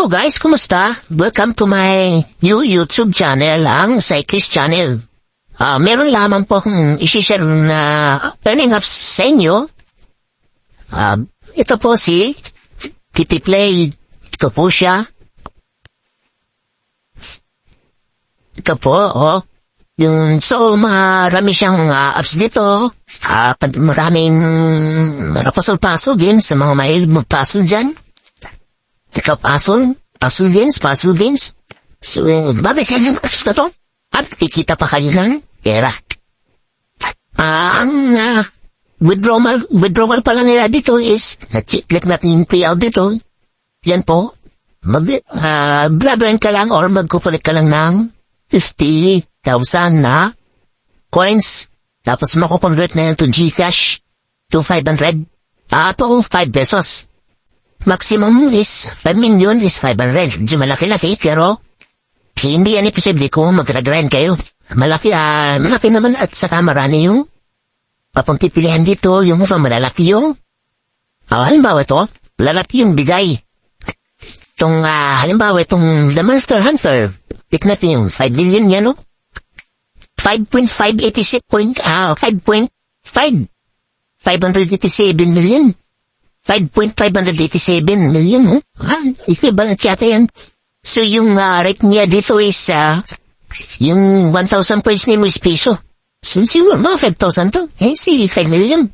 Hello guys, kumusta? Welcome to my new YouTube channel, ang Cyclist Channel. Meron lamang po akong isi-share na earning apps sa inyo. Ito po si Kitty Play. Ito po siya. Ito po, marami siyang apps dito. Maraming puzzle games sa mga mahilig mag-puzzle dyan. Saka puzzle games. So, bakit yan yung apps na to? At kikita pa kayo ng pera. Ang withdrawal pala nila dito is, click natin yung payout dito. Yan po. Blabberin ka lang or magkukulit ka lang ng 50,000 na coins. Tapos makukonvert na yan to Gcash to 500. To 5 pesos. Maximum is 5 million is 500. Medyo malaki-laki, pero hindi yan posible kung mag-grind kayo. Malaki naman at saka marami yung papagpipilihan dito, yung malalaki yung halimbawa ito, lalaki yung bigay. Halimbawa itong The Monster Hunter, pick natin yung 5 million yan, 5.587 million. 5.587 million, equivalent yata yan. So, yung rate niya dito is, yung 1,000 points niya mo is piso. So, siguro mga 5,000 to. Si 5 million.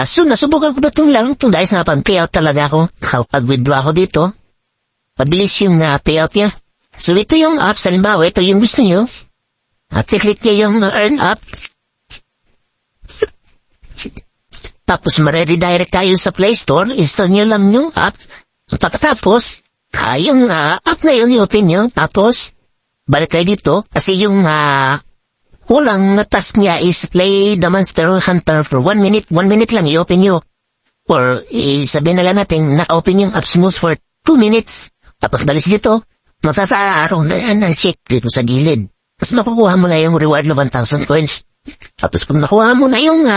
So, nasubukan ko ba itong lang? Itong dahil na payout talaga ako. Pag-withdraw ako dito. Pabilis yung payout niya. So, ito yung apps. Halimbawa, ito yung gusto nyo. Click niya yung earn up. Tapos, redirect tayo sa Play Store. Install nyo lang yung app. Pagkatapos, yung app na yun, i-open nyo. Tapos, balik kayo dito. Kasi yung kulang na task niya is play the Monster Hunter for 1 minute. 1 minute lang i-open nyo. Or, sabihin na lang natin, na-open yung app smooth for 2 minutes. Tapos, balik dito. Magsasaaraw na yan ang check dito sa gilid. Tapos, makukuha mo na yung reward na 1,000 coins. Tapos, kung nakuha mo na yung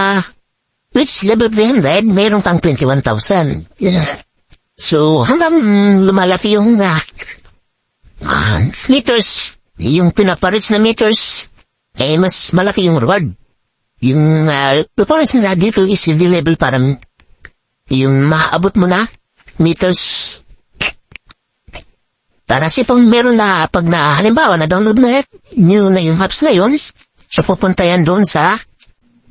which level 300, mayroon kang 21,000. So, hanggang lumalaki yung meters, yung pinaparits na meters, mas malaki yung reward. Yung performance na dito is level para yung maaabot mo na meters. Para pang meron na, pag halimbawa na-download na yung apps na yun, so pupunta yan doon sa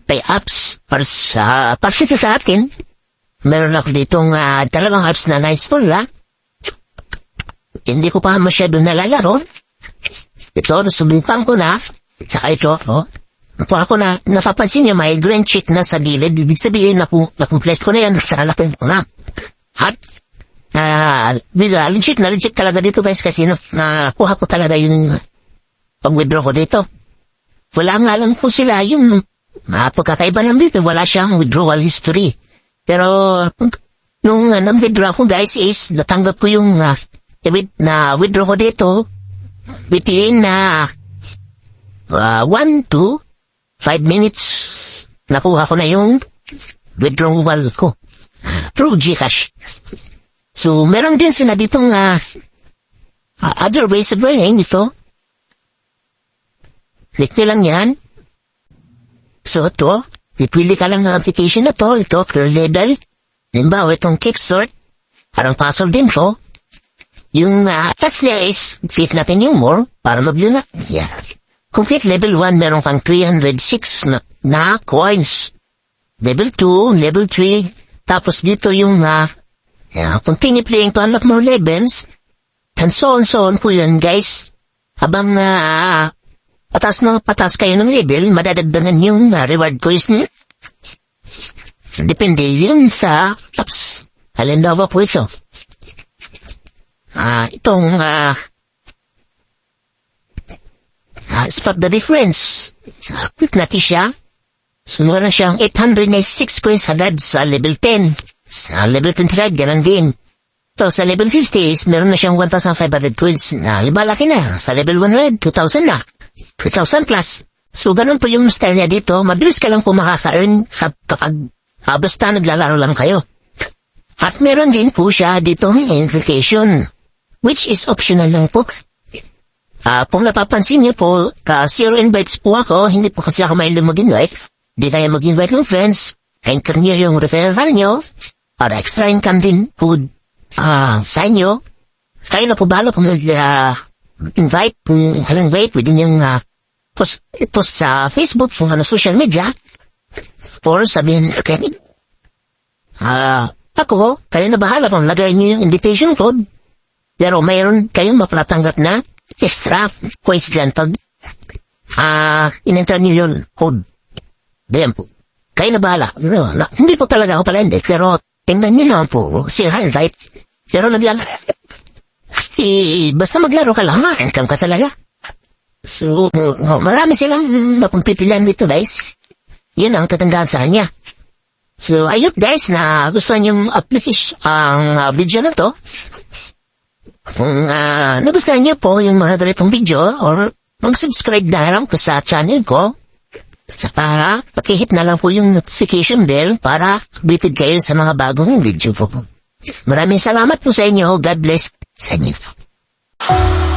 Pay apps para sa akin. Meron ako ditong dalawang apps na na-install Hindi ko pa masyado nalalaro. Ito, nasubukan ko na. Saka ito, Ito ako na, napapansin niyo, may green check na sa gilid. Ibig sabihin, na-complete ko na yan. Sa laki ko na. At, legit talaga dito guys kasi nakuha ko talaga yung pag-withdraw ko dito. Wala nga lang po sila yung pagkakaiba ng dito, wala siyang withdrawal history. Pero, nung na-withdraw ko guys is, natanggap ko yung withdraw ko dito within 1 to 5 minutes. Nakuha ko na yung withdrawal ko through Gcash. So, meron din sila ditong other ways of earning ito. Click nyo lang yan. So, ito, pipili ka lang ng application na to. Ito, clear level. Halimbawa, itong Kickstart. Parang puzzle din to. Yung task niya is, click natin yung more para mabili na. Yeah. Complete level 1, meron kang 306 na coins. Level 2, level 3. Tapos dito yung continue playing to unlock more levels. And so on po yun, guys. Habang patas kayo ng level, madadagdagan yung reward coins niyo. Depende yun sa apps. Halimbawa po ito. Itong spot the difference. Click natin siya. So, meron siyang 896 coins agad sa level 10. Sa level 25, ganun din. So, sa level 50, meron na siyang 1,500 coins. Libalaki na. Sa level 100, 2,000 na. 2,000 plus. So, ganun po yung style niya dito. Mabilis ka lang po makasa-earn kapag basta naglalaro lang kayo. At meron din po siya dito notification, which is optional lang po. Kung napapansin niyo po, zero invites po ako, hindi po kasi ako mahilig mag-invite. Di kaya mag-invite ng friends, anchor niyo yung referral niyo, para extra income din po sa inyo. Kayo na po bala kung invite, kung invite within yung post sa Facebook, kung social media, or sabihin, okay, ako, kayo na bahala kung lagay niyo yung invitation code, pero mayroon kayong mapatanggap na extra quiz dyan pag in-enter niyo yung code. Diyan po. Kayo na bahala. Hindi po talaga ako pala hindi, pero tingnan niyo naman po, si highlight. Pero nagyala. Basta maglaro ka lang, income ka talaga. So, marami silang mapagpipilian dito, guys. Yun ang katandaan sa kanya. So, I hope guys na gusto nyo application ang video na to. Kung nagustuhan nyo po yung mga daritong video or mag-subscribe na lang po sa channel ko. Saka, pakihit na lang po yung notification bell para updated kayo sa mga bagong video po. Maraming salamat po sa inyo. God bless sa inyo.